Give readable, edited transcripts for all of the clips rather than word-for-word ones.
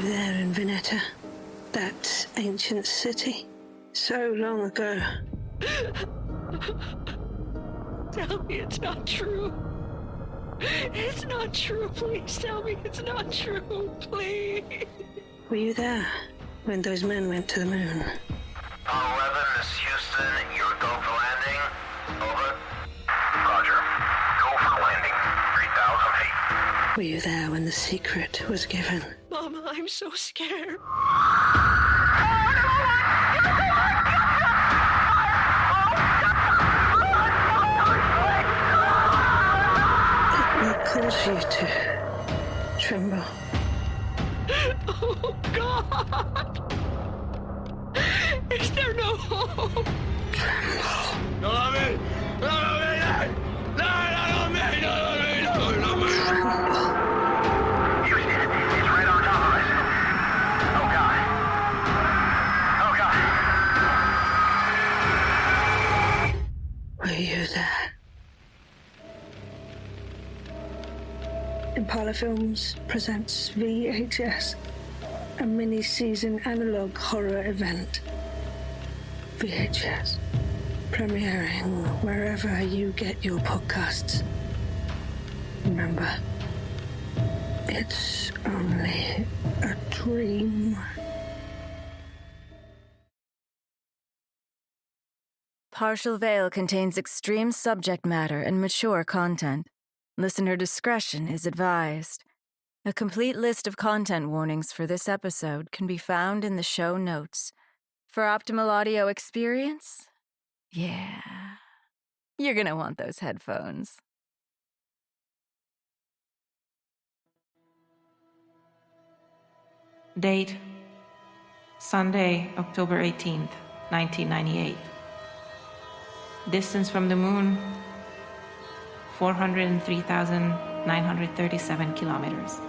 you there in Veneta? That ancient city? So long ago. Tell me it's not true. It's not true. Please tell me it's not true. Please. Were you there when those men went to the moon? Apollo 11, this is Houston. You're go for landing. Over. Roger. Go for landing. 3,000 feet. Were you there when the secret was given? Mama, I'm so scared. It will cause you to tremble. Oh, God. Is there no hope? Tremble. No, me. Houston, it's right on top of us. Oh, God. Oh, God. Were you there? Impala Films presents VHS, a mini-season analog horror event. VHS, premiering wherever you get your podcasts. Remember, it's only a dream. Partial Veil contains extreme subject matter and mature content. Listener discretion is advised. A complete list of content warnings for this episode can be found in the show notes. For optimal audio experience? Yeah. You're gonna want those headphones. Date: Sunday, October 18th, 1998. Distance from the moon: 403,937 kilometers.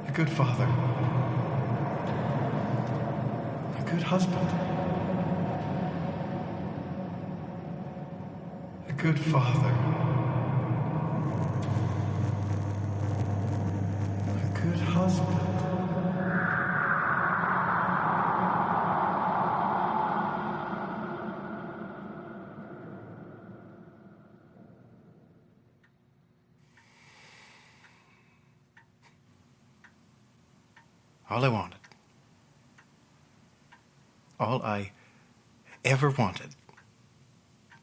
A good father. A good husband. A good father. A good husband. All I wanted, all I ever wanted,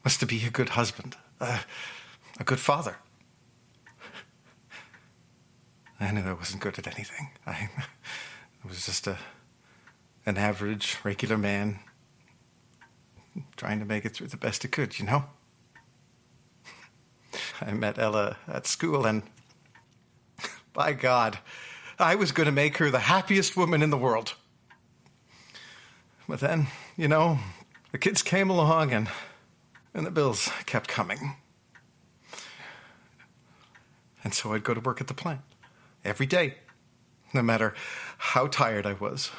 was to be a good husband, a good father. I knew I wasn't good at anything. I was just an average, regular man trying to make it through the best it could, you know? I met Ella at school, and by God, I was going to make her the happiest woman in the world. But then, you know, the kids came along and the bills kept coming. And so I'd go to work at the plant every day, no matter how tired I was.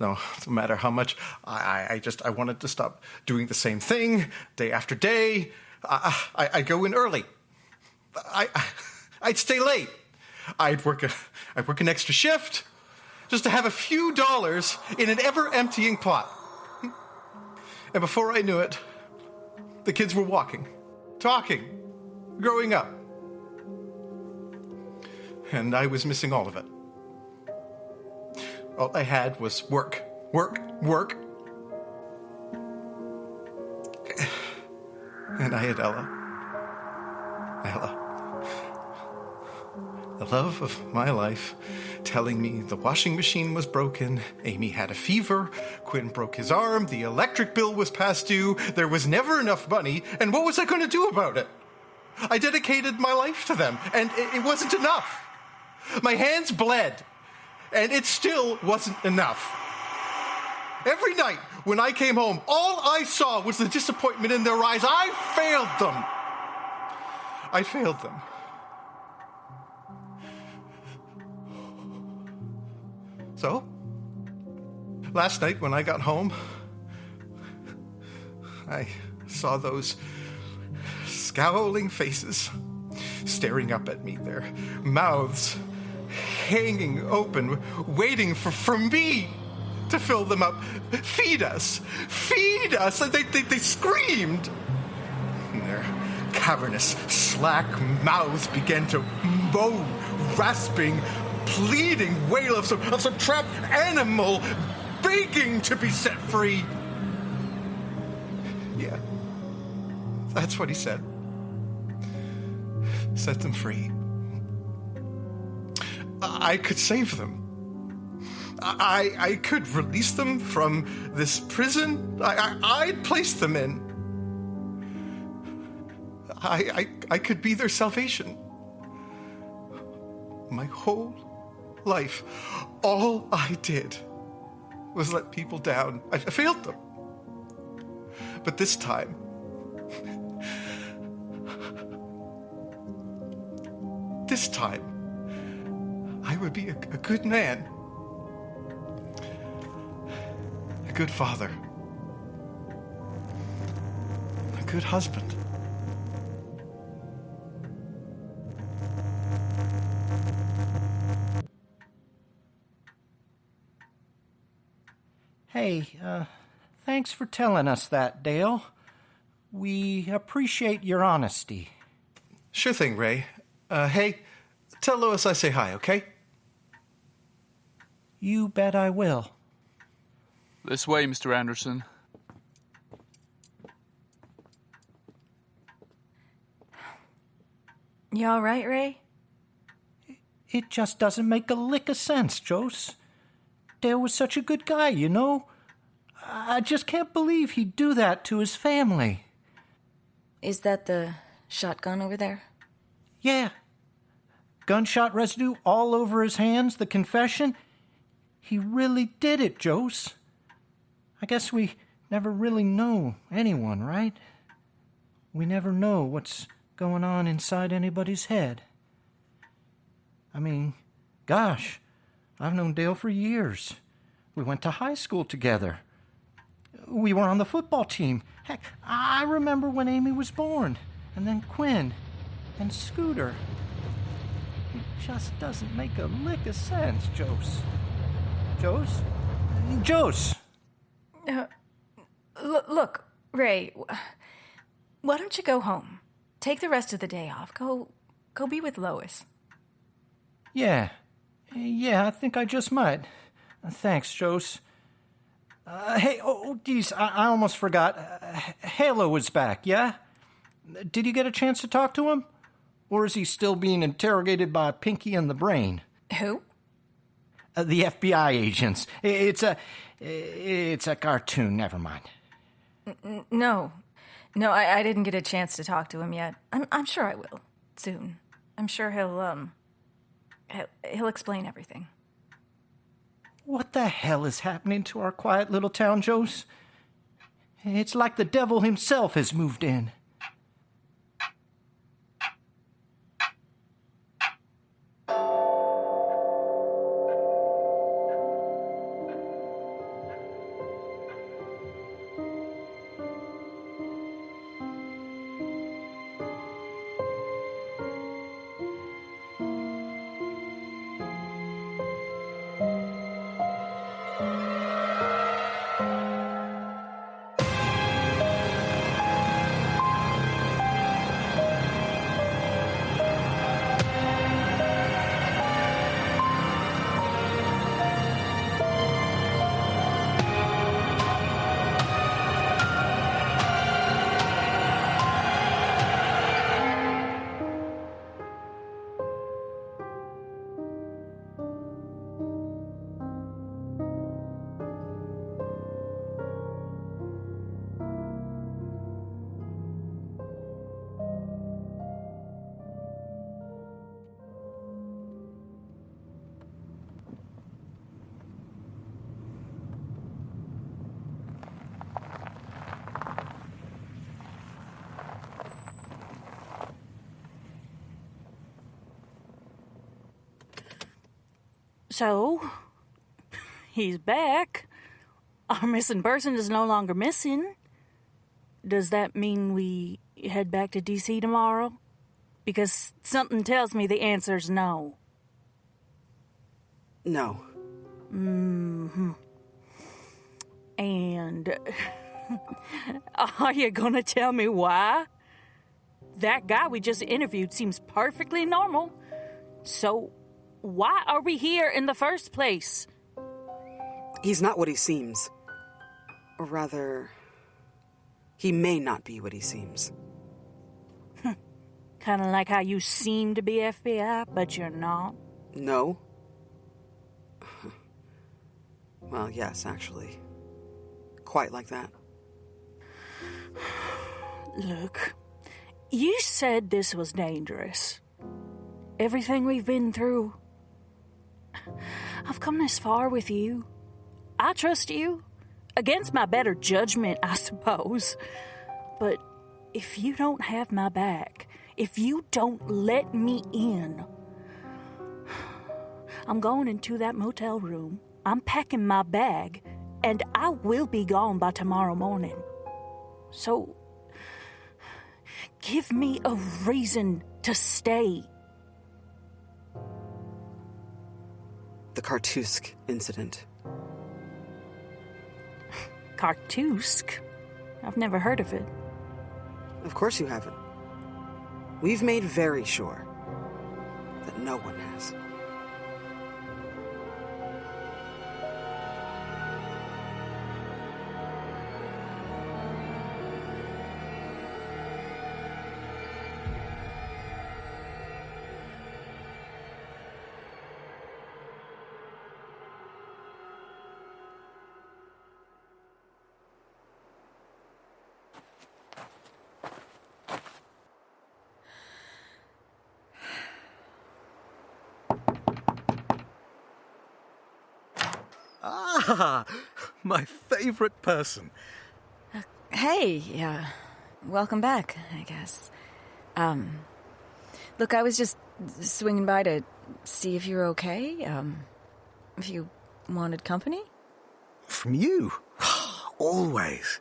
No matter how much I wanted to stop doing the same thing day after day. I'd go in early. I'd stay late. I'd work an extra shift just to have a few dollars in an ever-emptying pot. And before I knew it, the kids were walking, talking, growing up. And I was missing all of it. All I had was work, work, work. And I had Ella. The love of my life, telling me the washing machine was broken, Amy had a fever, Quinn broke his arm, the electric bill was past due, there was never enough money, and what was I going to do about it? I dedicated my life to them, and it wasn't enough. My hands bled, and it still wasn't enough. Every night when I came home, all I saw was the disappointment in their eyes. I failed them. I failed them. So, last night when I got home, I saw those scowling faces staring up at me, their mouths hanging open, waiting for me to fill them up. Feed us! Feed us! They screamed. And their cavernous, slack mouths began to moan, rasping, pleading wail of some trapped animal begging to be set free. Yeah, that's what he said. Set them free. I could save them. I could release them from this prison I'd placed them in. I could be their salvation. My whole life, all I did was let people down. I failed them. But this time, I would be a good man. A good father. A good husband. Hey, thanks for telling us that, Dale. We appreciate your honesty. Sure thing, Ray. Hey, tell Lois I say hi, okay? You bet I will. This way, Mr. Anderson. You all right, Ray? It just doesn't make a lick of sense, Jose. Dale was such a good guy, you know? I just can't believe he'd do that to his family. Is that the shotgun over there? Yeah. Gunshot residue all over his hands, the confession. He really did it, Jose. I guess we never really know anyone, right? We never know what's going on inside anybody's head. I mean, gosh, I've known Dale for years. We went to high school together. We were on the football team. Heck, I remember when Amy was born, and then Quinn, and Scooter. It just doesn't make a lick of sense, Jose. Jose? Jose! Look, Ray, why don't you go home? Take the rest of the day off. Go be with Lois. Yeah, I think I just might. Thanks, Jose. Hey, geez, I almost forgot. Halo is back, yeah? Did you get a chance to talk to him? Or is he still being interrogated by Pinky and the Brain? Who? The FBI agents. It's a cartoon, never mind. No, I didn't get a chance to talk to him yet. I'm sure I will, soon. I'm sure he'll explain everything. What the hell is happening to our quiet little town, Jose? It's like the devil himself has moved in. So, he's back. Our missing person is no longer missing. Does that mean we head back to D.C. tomorrow? Because something tells me the answer's no. No. Mm-hmm. And are you gonna tell me why? That guy we just interviewed seems perfectly normal. So, why are we here in the first place? He's not what he seems. Or rather, he may not be what he seems. Kind of like how you seem to be FBI, but you're not. No. Well, yes, actually. Quite like that. Look, you said this was dangerous. Everything we've been through. I've come this far with you. I trust you. Against my better judgment, I suppose. But if you don't have my back, if you don't let me in, I'm going into that motel room, I'm packing my bag, and I will be gone by tomorrow morning. So, give me a reason to stay. The Kartusk incident. Kartusk? I've never heard of it. Of course you haven't. We've made very sure that no one has. Ah, my favorite person. Hey, welcome back, I guess. Look, I was just swinging by to see if you're okay, if you wanted company. From you? Always.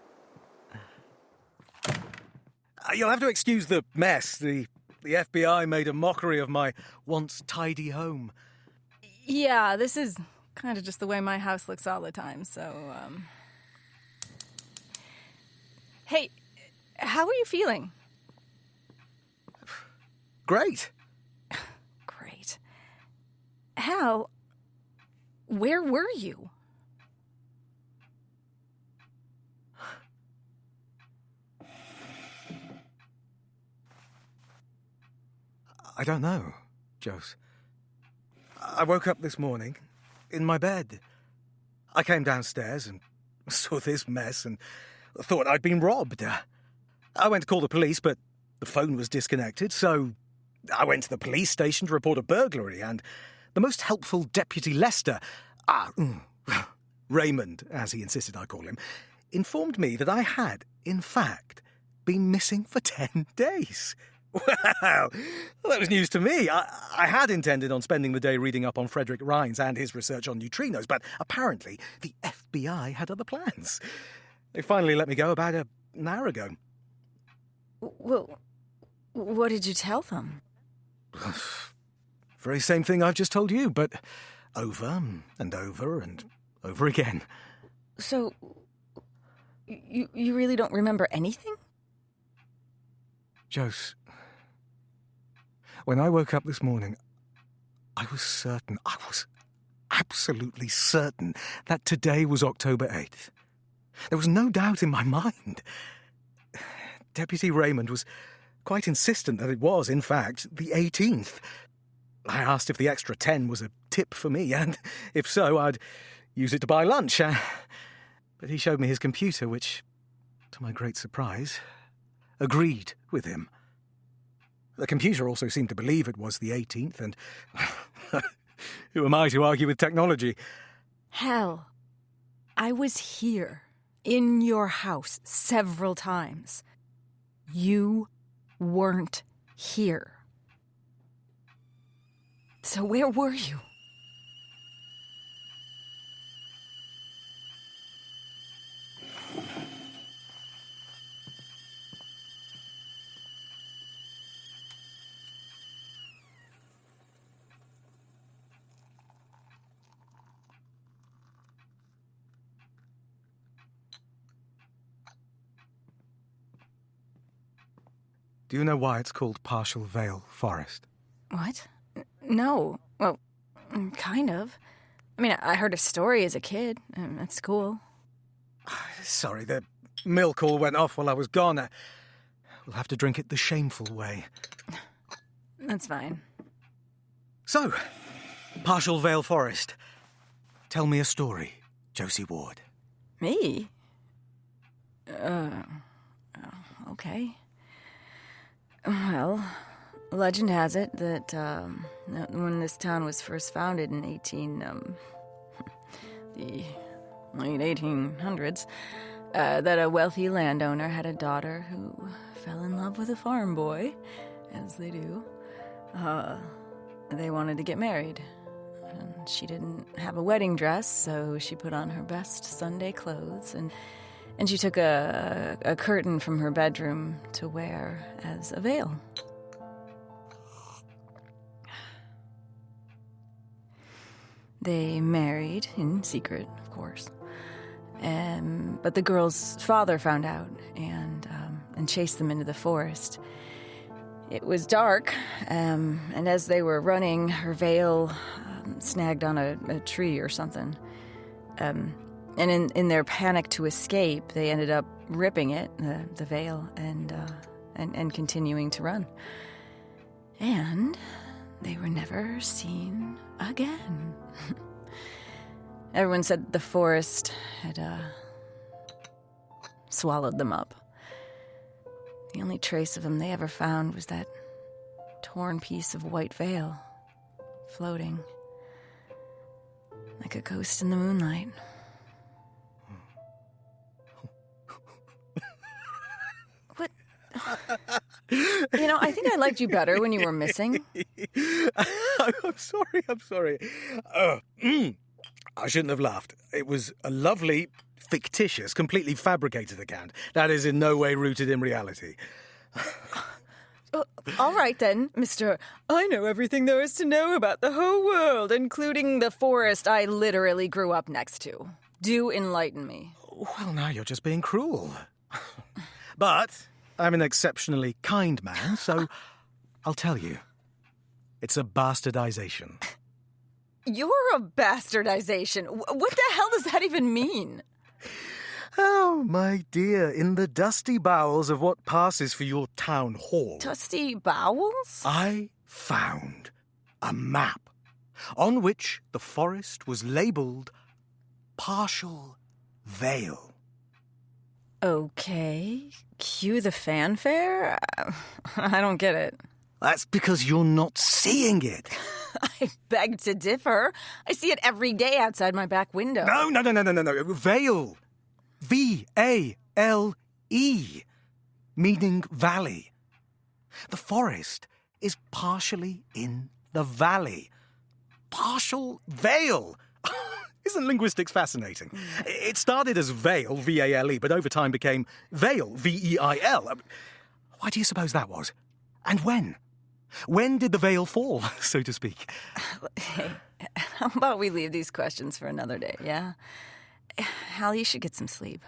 You'll have to excuse the mess. The FBI made a mockery of my once tidy home. Yeah, this is kind of just the way my house looks all the time, so, Hey, how are you feeling? Great. Great. Hal, where were you? I don't know, Jose. I woke up this morning in my bed. I came downstairs and saw this mess and thought I'd been robbed. I went to call the police, but the phone was disconnected, so I went to the police station to report a burglary, and the most helpful Deputy Lester, Raymond, as he insisted I call him, informed me that I had, in fact, been missing for 10 days. Well, that was news to me. I had intended on spending the day reading up on Frederick Rhines and his research on neutrinos, but apparently the FBI had other plans. They finally let me go about an hour ago. Well, what did you tell them? Very same thing I've just told you, but over and over and over again. So, you really don't remember anything? Jose, when I woke up this morning, I was absolutely certain that today was October 8th. There was no doubt in my mind. Deputy Raymond was quite insistent that it was, in fact, the 18th. I asked if the extra 10 was a tip for me, and if so, I'd use it to buy lunch. But he showed me his computer, which, to my great surprise, agreed with him. The computer also seemed to believe it was the 18th, and who am I to argue with technology? Hell, I was here, in your house, several times. You weren't here. So where were you? Do you know why it's called Partial Veil Forest? What? No. Well, kind of. I mean, I heard a story as a kid at school. Sorry, the milk all went off while I was gone. We'll have to drink it the shameful way. That's fine. So, Partial Veil Forest. Tell me a story, Josie Ward. Me? Okay. Well, legend has it that when this town was first founded in the late 1800s, that a wealthy landowner had a daughter who fell in love with a farm boy, as they do. They wanted to get married. And she didn't have a wedding dress, so she put on her best Sunday clothes, and she took a curtain from her bedroom to wear as a veil. They married in secret, of course. But the girl's father found out and chased them into the forest. It was dark, and as they were running, her veil snagged on a tree or something. And in their panic to escape, they ended up ripping it, the veil, and continuing to run. And they were never seen again. Everyone said the forest had swallowed them up. The only trace of them they ever found was that torn piece of white veil, floating like a ghost in the moonlight. What? I think I liked you better when you were missing. I'm sorry. I shouldn't have laughed. It was a lovely, fictitious, completely fabricated account. That is in no way rooted in reality. All right then, Mr. I know everything there is to know about the whole world, including the forest I literally grew up next to. Do enlighten me. Well, now you're just being cruel. But I'm an exceptionally kind man, so I'll tell you. It's a bastardization. You're a bastardization. What the hell does that even mean? Oh, my dear, in the dusty bowels of what passes for your town hall... Dusty bowels? I found a map on which the forest was labelled Partial Veil. Okay. Cue the fanfare? I don't get it. That's because you're not seeing it. I beg to differ. I see it every day outside my back window. No. Veil. V-A-L-E. Meaning valley. The forest is partially in the valley. Partial veil. Isn't linguistics fascinating? It started as veil, V-A-L-E, but over time became veil, V-E-I-L. Why do you suppose that was? And when? When did the veil fall, so to speak? Hey, how about we leave these questions for another day, yeah? Hal, you should get some sleep.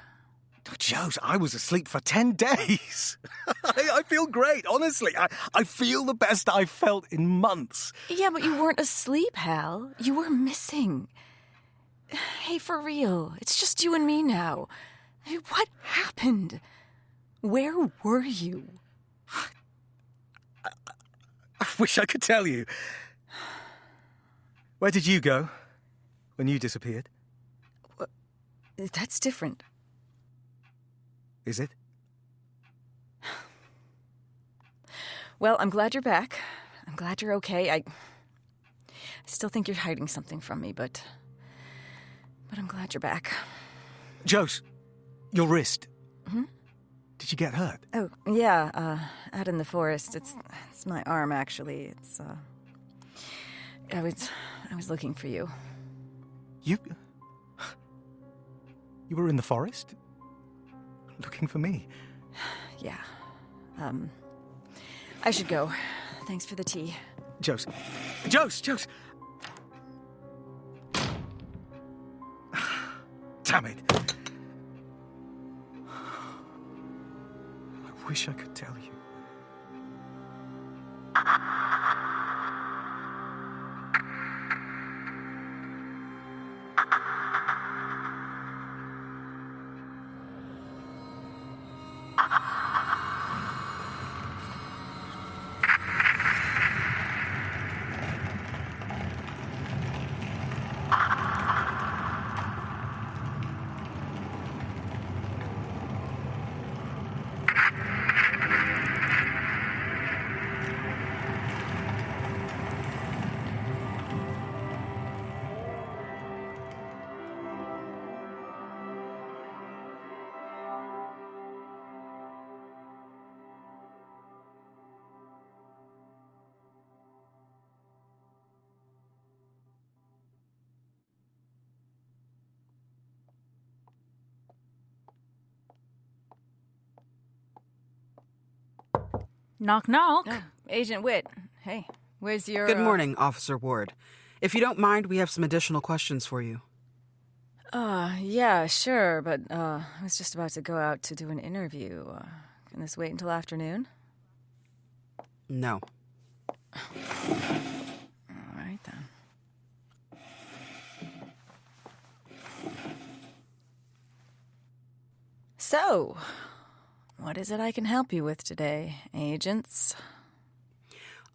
Jose, I was asleep for 10 days. I feel great, honestly. I feel the best I've felt in months. Yeah, but you weren't asleep, Hal. You were missing. Hey, for real, it's just you and me now. I mean, what happened? Where were you? I wish I could tell you. Where did you go when you disappeared? That's different. Is it? Well, I'm glad you're back. I'm glad you're okay. I still think you're hiding something from me, but I'm glad you're back. Jose, your wrist. Hmm? Did you get hurt? Oh, yeah, out in the forest. It's my arm, actually. I was looking for you. You were in the forest? Looking for me? Yeah. I should go. Thanks for the tea. Jose. Damn it. I wish I could tell you. Knock, knock. Oh, Agent Whitt. Hey, where's your... Good morning, Officer Ward. If you don't mind, we have some additional questions for you. Yeah, sure, but I was just about to go out to do an interview. Can this wait until afternoon? No. All right, then. So, what is it I can help you with today, agents?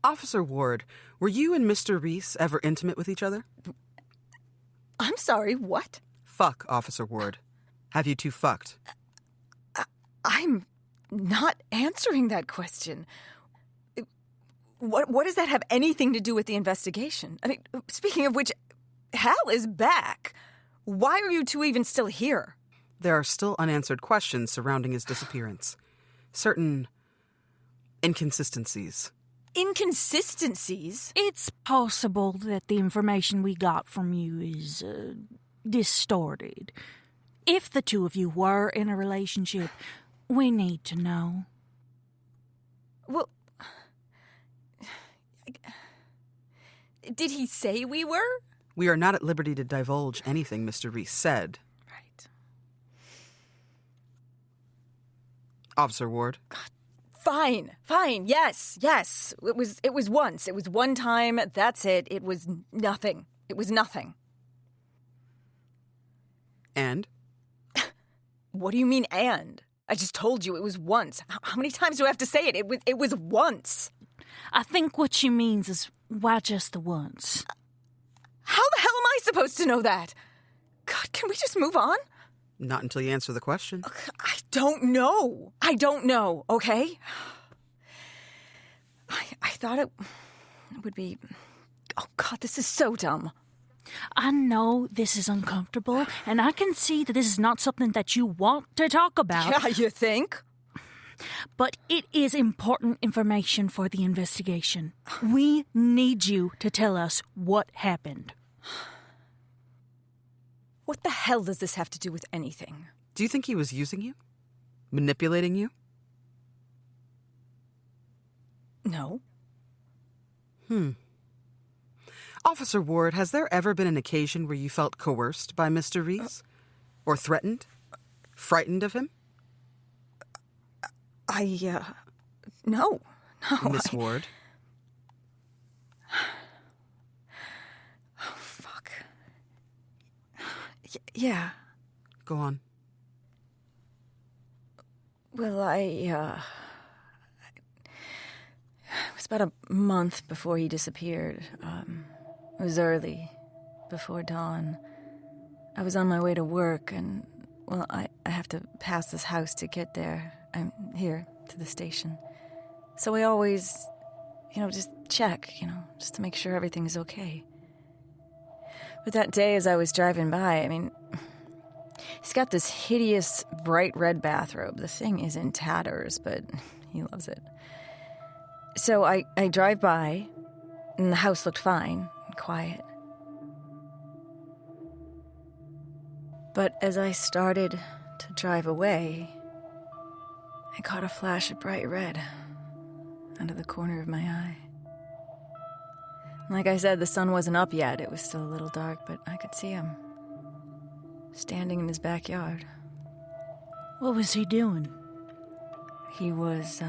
Officer Ward, were you and Mr. Rhys ever intimate with each other? I'm sorry, what? Fuck, Officer Ward. Have you two fucked? I'm not answering that question. What does that have anything to do with the investigation? I mean, speaking of which, Hal is back. Why are you two even still here? There are still unanswered questions surrounding his disappearance. Certain inconsistencies. Inconsistencies? It's possible that the information we got from you is distorted. If the two of you were in a relationship, we need to know. Well, did he say we were? We are not at liberty to divulge anything Mr. Rhys said. Right. Officer Ward. Fine. Yes. It was once. It was one time. That's it. It was nothing. And? What do you mean, and? I just told you it was once. How many times do I have to say it? It was once. I think what she means is, why just the once? How the hell am I supposed to know that? God, can we just move on? Not until you answer the question. I don't know, okay? I thought it would be... Oh, God, this is so dumb. I know this is uncomfortable, and I can see that this is not something that you want to talk about. Yeah, you think? But it is important information for the investigation. We need you to tell us what happened. What the hell does this have to do with anything? Do you think he was using you? Manipulating you? No. Officer Ward, has there ever been an occasion where you felt coerced by Mr. Rhys? Or threatened? Frightened of him? No. Miss Ward? Oh, fuck. Yeah. Go on. Well, it was about a month before he disappeared. It was early, before dawn. I was on my way to work, and, well, I have to pass this house to get there. I'm here, to the station. So I always, just check, just to make sure everything's okay. But that day as I was driving by, he's got this hideous bright red bathrobe. The thing is in tatters, but he loves it. So I drive by, and the house looked fine and quiet. But as I started to drive away, I caught a flash of bright red out of the corner of my eye. Like I said, the sun wasn't up yet. It was still a little dark, but I could see him standing in his backyard. What was he doing? He was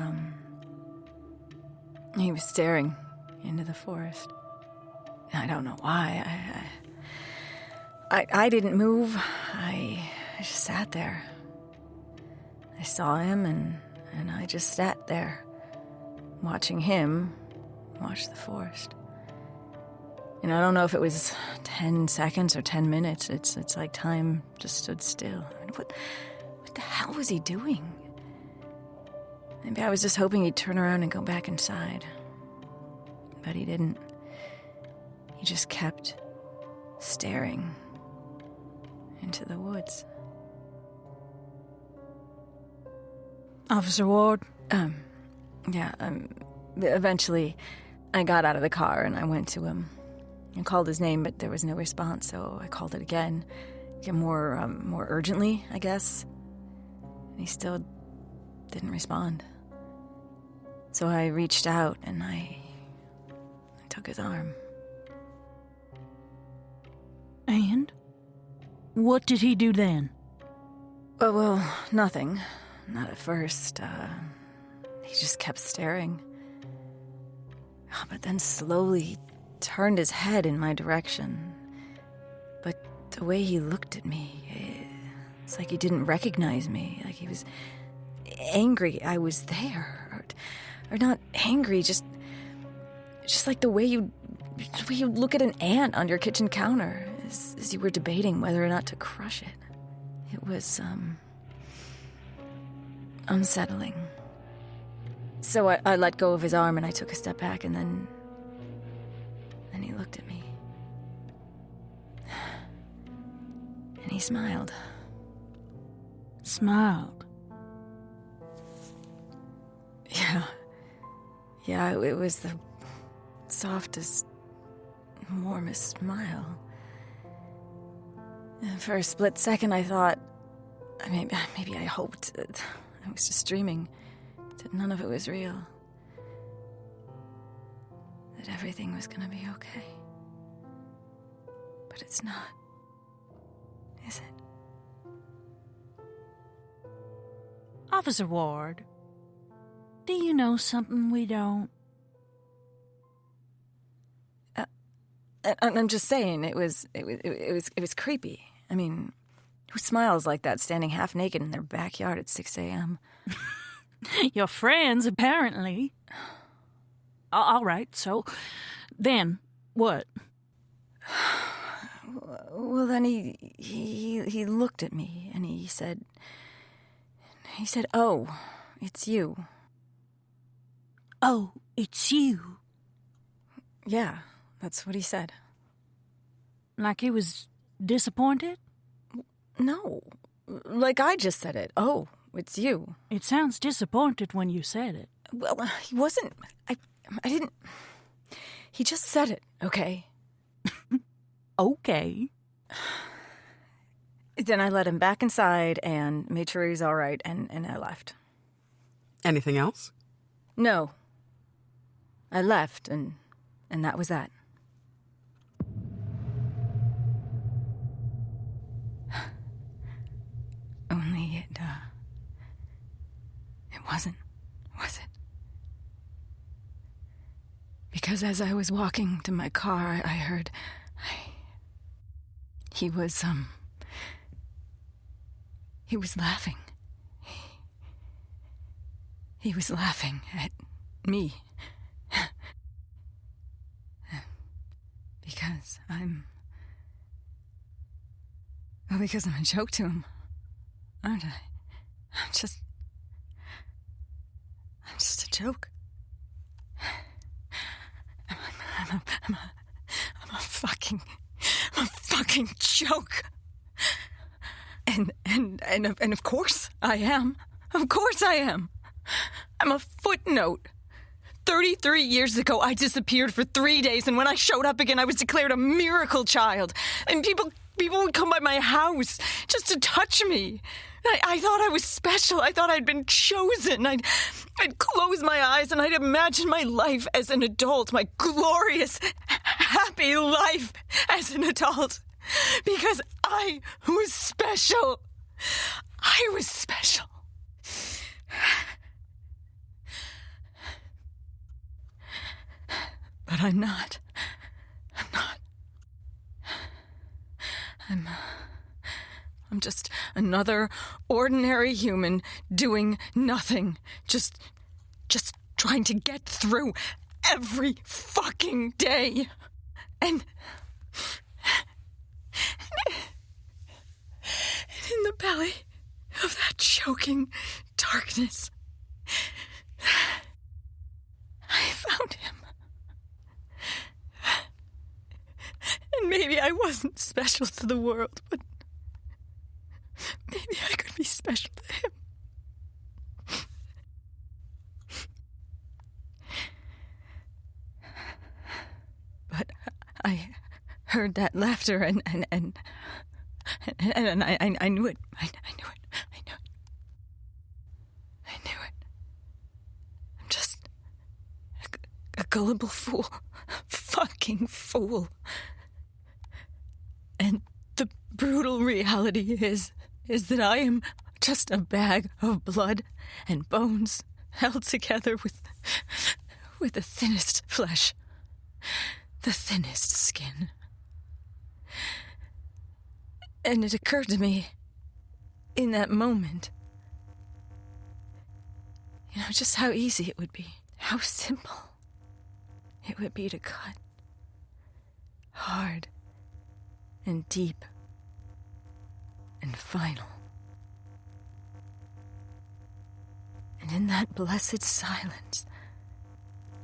staring into the forest. I don't know why. I didn't move. I just sat there. I saw him, and I just sat there, watching him watch the forest. And I don't know if it was 10 seconds or 10 minutes. It's like time just stood still. What the hell was he doing? Maybe I was just hoping he'd turn around and go back inside. But he didn't. He just kept staring into the woods. Officer Ward? Eventually, I got out of the car and I went to him. I called his name, but there was no response, so I called it again. More urgently, I guess. And he still didn't respond. So I reached out and I took his arm. And? What did he do then? Oh, well, nothing. Not at first. He just kept staring. But then slowly turned his head in my direction. But the way he looked at me, it's like he didn't recognize me. Like he was angry I was there. Or not angry, just like the way you look at an ant on your kitchen counter as you were debating whether or not to crush it. It was, unsettling. So I let go of his arm and I took a step back, and then he looked at me. And he smiled. Smiled? Yeah, it was the softest, warmest smile. And for a split second I thought, maybe I hoped that I was just dreaming, that none of it was real. That everything was gonna be okay. But it's not, is it? Officer Ward, do you know something we don't? I'm just saying, it was creepy. I mean, who smiles like that standing half naked in their backyard at 6 a.m.? Your friends, apparently. All right, so then what? Well, then he looked at me and he said, "Oh, it's you." Oh, it's you. Yeah, that's what he said. Like he was disappointed? No, like I just said it. Oh, it's you. It sounds disappointed when you said it. Well, he wasn't. I didn't. He just said it, okay? Okay. Then I let him back inside and made sure he was all right, and I left. Anything else? No. I left, and that was that. Only it wasn't, was it? Because as I was walking to my car, I heard he was laughing. He was laughing at me. Because I'm a joke to him, aren't I? I'm just a joke. I'm a fucking joke. And of course I am. Of course I am. I'm a footnote. 33 years ago, I disappeared for 3 days, and when I showed up again, I was declared a miracle child. And people would come by my house just to touch me. I thought I was special. I thought I'd been chosen. I'd close my eyes and I'd imagine my life as an adult, my glorious, happy life as an adult. Because I was special. I was special. But I'm not. I'm just another ordinary human doing nothing. Just trying to get through every fucking day. And in the belly of that choking darkness, I found him. And maybe I wasn't special to the world, but maybe I could be special to him. But I heard that laughter and I knew it. I knew it. I'm gullible fool. Fucking fool. And the brutal reality is that I am just a bag of blood and bones held together with the thinnest flesh, the thinnest skin. And it occurred to me in that moment, just how easy it would be, how simple it would be to cut. Hard and deep and final. And in that blessed silence,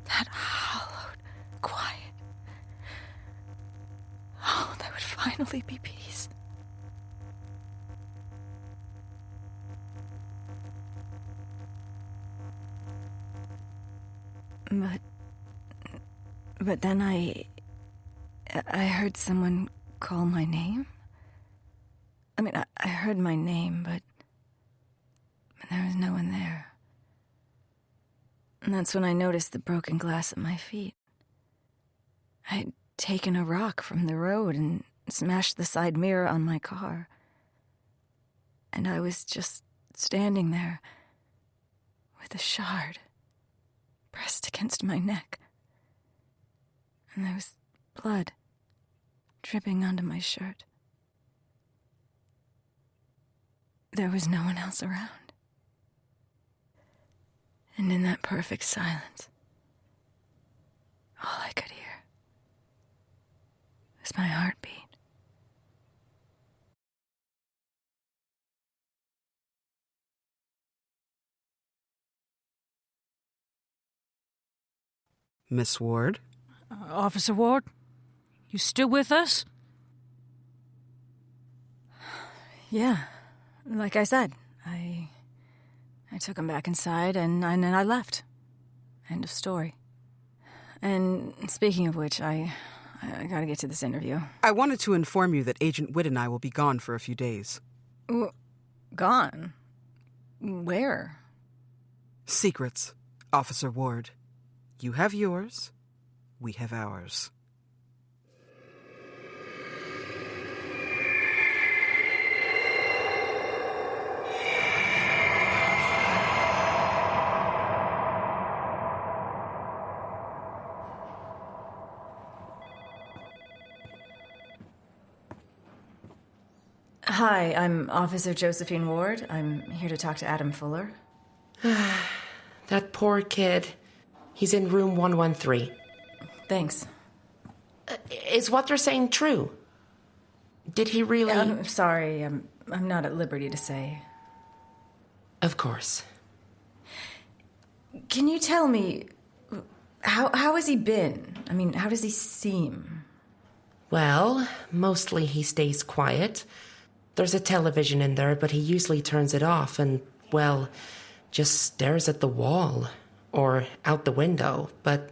that hallowed quiet, there would finally be peace. But then I heard someone call my name. I mean, I heard my name, but there was no one there. And that's when I noticed the broken glass at my feet. I'd taken a rock from the road and smashed the side mirror on my car. And I was just standing there with a shard pressed against my neck. And there was blood dripping onto my shirt. There was no one else around. And in that perfect silence, all I could hear was my heartbeat. Miss Ward? Officer Ward? You still with us? Yeah, like I said, I took him back inside and then I left. End of story. And speaking of which, I gotta get to this interview. I wanted to inform you that Agent Whitt and I will be gone for a few days. Gone? Where? Secrets, Officer Ward. You have yours, we have ours. Hi, I'm Officer Josephine Ward. I'm here to talk to Adam Fuller. That poor kid. He's in room 113. Thanks. Is what they're saying true? Did he really... I'm sorry, I'm not at liberty to say. Of course. Can you tell me, how has he been? I mean, how does he seem? Well, mostly he stays quiet. There's a television in there, but he usually turns it off and, well, just stares at the wall or out the window. But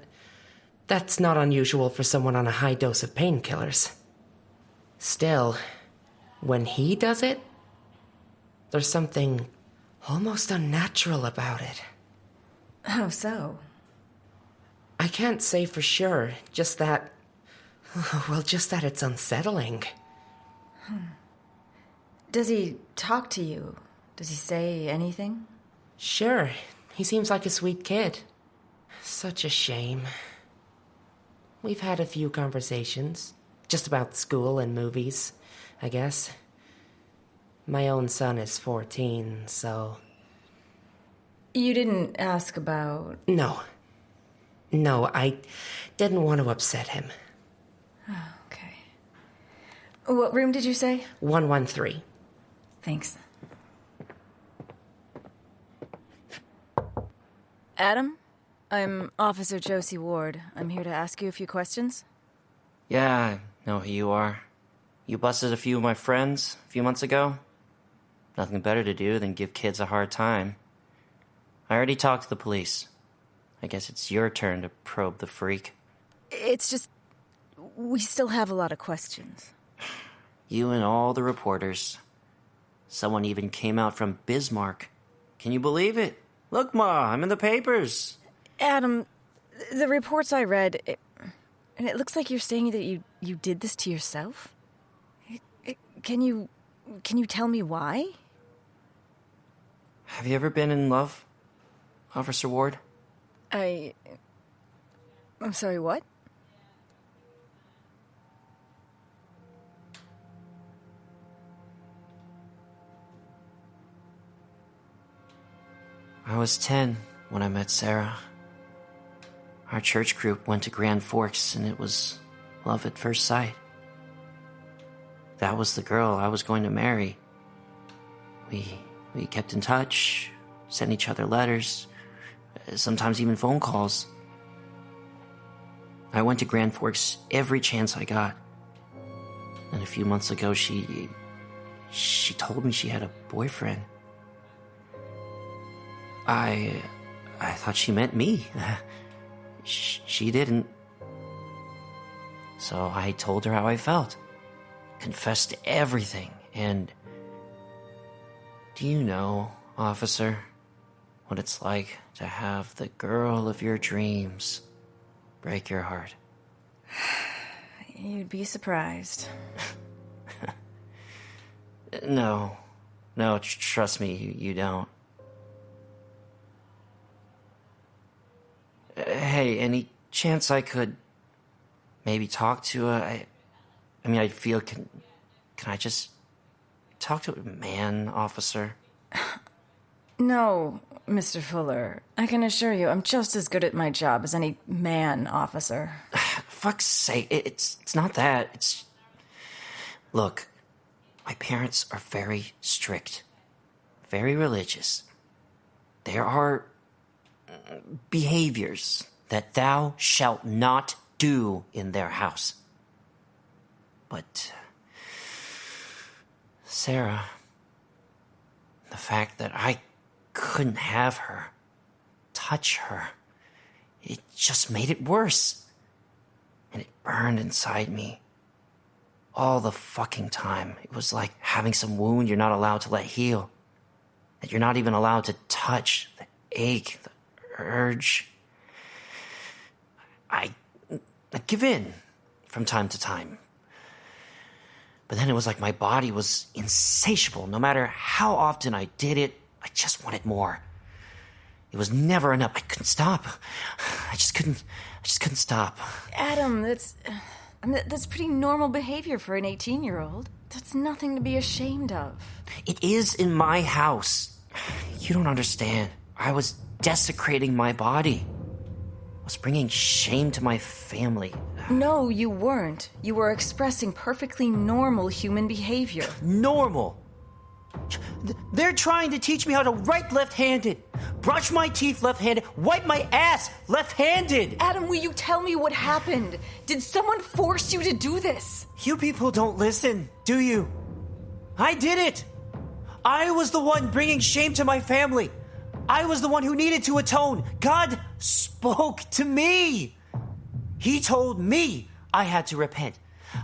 that's not unusual for someone on a high dose of painkillers. Still, when he does it, there's something almost unnatural about it. How so? I can't say for sure, just that it's unsettling. Does he talk to you? Does he say anything? Sure. He seems like a sweet kid. Such a shame. We've had a few conversations. Just about school and movies, I guess. My own son is 14, so... You didn't ask about... No, I didn't want to upset him. Oh, okay. What room did you say? 113. Thanks. Adam, I'm Officer Josie Ward. I'm here to ask you a few questions. Yeah, I know who you are. You busted a few of my friends a few months ago. Nothing better to do than give kids a hard time. I already talked to the police. I guess it's your turn to probe the freak. It's just... we still have a lot of questions. You and all the reporters. Someone even came out from Bismarck. Can you believe it? Look, Ma, I'm in the papers. Adam, The reports I read, and it looks like you're saying that you did this to yourself? Can you tell me why? Have you ever been in love, Officer Ward? I'm sorry, what? I was 10 when I met Sarah. Our church group went to Grand Forks, and it was love at first sight. That was the girl I was going to marry. We kept in touch, sent each other letters, sometimes even phone calls. I went to Grand Forks every chance I got. And a few months ago, she told me she had a boyfriend. I thought she meant me. She didn't. So I told her how I felt, confessed everything, and do you know, officer, what it's like to have the girl of your dreams break your heart? You'd be surprised. No, trust me, you don't. Hey, any chance I could maybe talk to her? I feel, can I just talk to a man, officer? No, Mr. Fuller. I can assure you I'm just as good at my job as any man officer. Fuck's sake, it's not that. It's... Look, my parents are very strict, very religious. There are behaviors that thou shalt not do in their house. But Sarah, the fact that I couldn't have her, touch her, it just made it worse. And it burned inside me all the fucking time. It was like having some wound you're not allowed to let heal, that you're not even allowed to touch, the ache, the urge. I give in from time to time. But then it was like my body was insatiable. No matter how often I did it, I just wanted more. It was never enough. I couldn't stop. I just couldn't stop. Adam, that's pretty normal behavior for an 18-year-old. That's nothing to be ashamed of. It is in my house. You don't understand. I was desecrating my body. I was bringing shame to my family. No, you weren't. You were expressing perfectly normal human behavior. Normal? They're trying to teach me how to write left-handed, brush my teeth left-handed, wipe my ass left-handed. Adam, will you tell me what happened? Did someone force you to do this? You people don't listen, do you? I did it. I was the one bringing shame to my family. I was the one who needed to atone. God spoke to me. He told me I had to repent.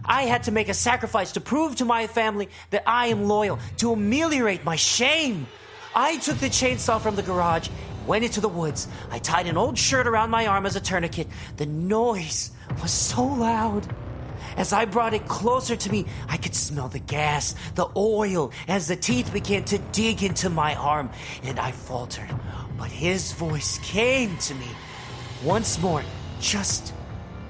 I had to make a sacrifice to prove to my family that I am loyal, to ameliorate my shame. I took the chainsaw from the garage, went into the woods. I tied an old shirt around my arm as a tourniquet. The noise was so loud. As I brought it closer to me, I could smell the gas, the oil, as the teeth began to dig into my arm, and I faltered. But his voice came to me. Once more, just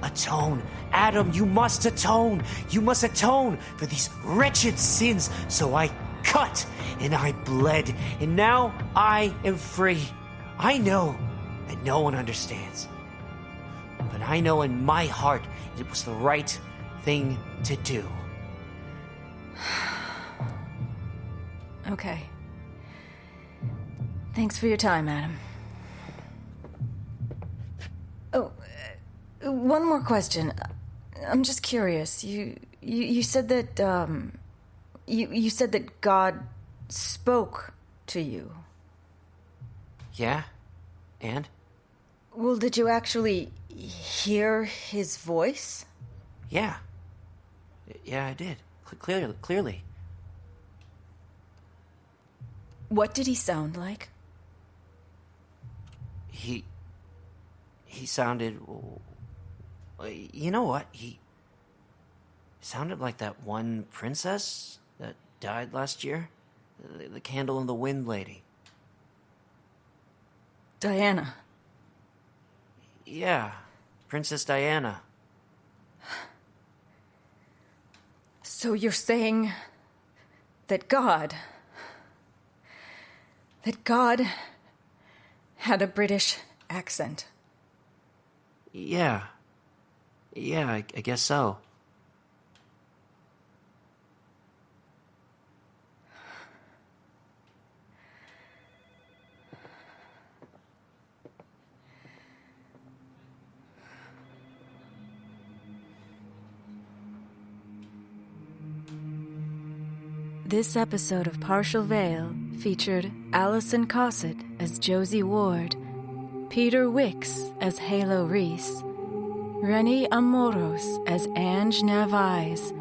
atone. Adam, you must atone. You must atone for these wretched sins. So I cut and I bled, and now I am free. I know that no one understands, but I know in my heart it was the right thing to do. Okay. Thanks for your time, Adam. Oh, one more question. I'm just curious. You said that you said that God spoke to you. Yeah? And? Well, did you actually hear his voice? Yeah. Yeah, I did. Clearly. What did he sound like? He He sounded... You know what? He sounded like that one princess that died last year. The Candle in the Wind lady. Diana. Yeah, Princess Diana. So you're saying that God had a British accent? Yeah, I guess so. This episode of Partial Veil featured Allison Cossitt as Josie Ward, Peter Wicks as Halo Rhys, Reny Amoros as Ange Narvaez,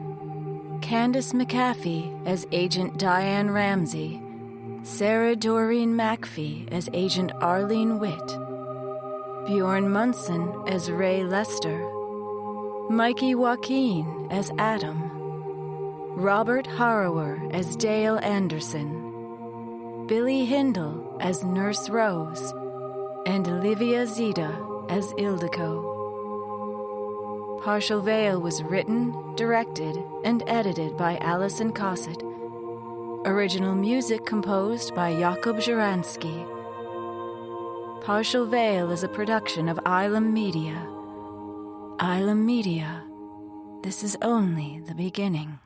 Candace McAfee as Agent Diane Ramsey, Sarah Doreen MacPhee as Agent Arlene Whitt, Bjorn Munson as Ray Lester, Mikee Joaquin as Adam, Robert Harrower as Dale Anderson, Billie Hindle as Nurse Rose, and Livia Zita as Ildiko. Partial Veil was written, directed, and edited by Allison Cossitt. Original music composed by Jakub Żerański. Partial Veil is a production of Ylem Media. Ylem Media. This is only the beginning.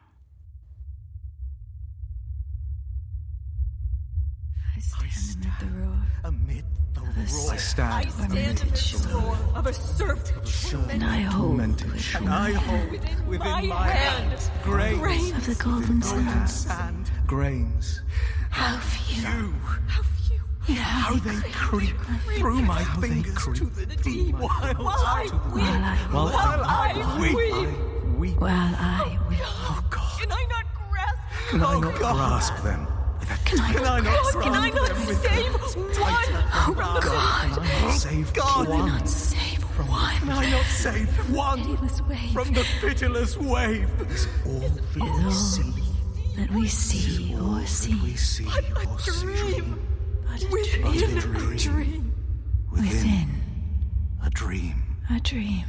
I stand amid the roar. Amid the roar. I stand amid the roar of a serpent. And I hold within my hand grains of the golden sand. Grains. How few. How they creep through my fingers to the deep while I weep. Oh God. Can I not grasp? Can I not grasp them? Can I not save one? Oh God. Can I not save one? Can I not save one from the pitiless wave? Is all that we see or see. But a dream. Within a dream. Within a dream. A dream.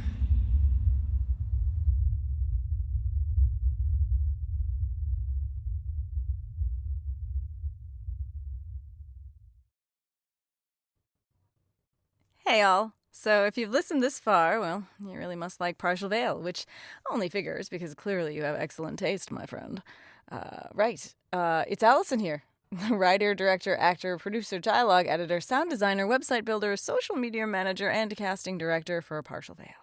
Hey all. So if you've listened this far, well, you really must like Partial Veil, which only figures because clearly you have excellent taste, my friend. Right. It's Allison here. Writer, director, actor, producer, dialogue editor, sound designer, website builder, social media manager, and casting director for Partial Veil.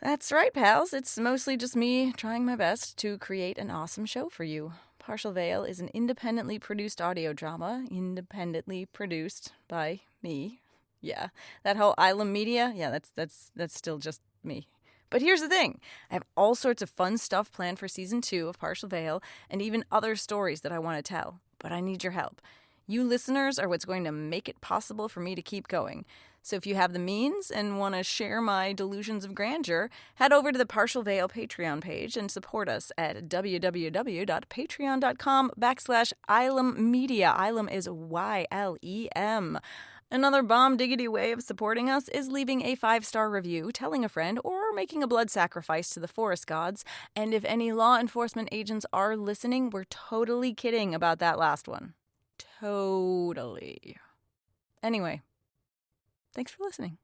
That's right, pals. It's mostly just me trying my best to create an awesome show for you. Partial Veil is an independently produced audio drama, independently produced by me. Yeah, that whole Ylem Media, yeah, that's still just me. But here's the thing. I have all sorts of fun stuff planned for Season 2 of Partial Veil, and even other stories that I want to tell. But I need your help. You listeners are what's going to make it possible for me to keep going. So if you have the means and want to share my delusions of grandeur, head over to the Partial Veil Patreon page and support us at www.patreon.com/Ylem Media. Ylem is Ylem. Another bomb-diggity way of supporting us is leaving a 5-star review, telling a friend, or making a blood sacrifice to the forest gods. And if any law enforcement agents are listening, we're totally kidding about that last one. Totally. Anyway, thanks for listening.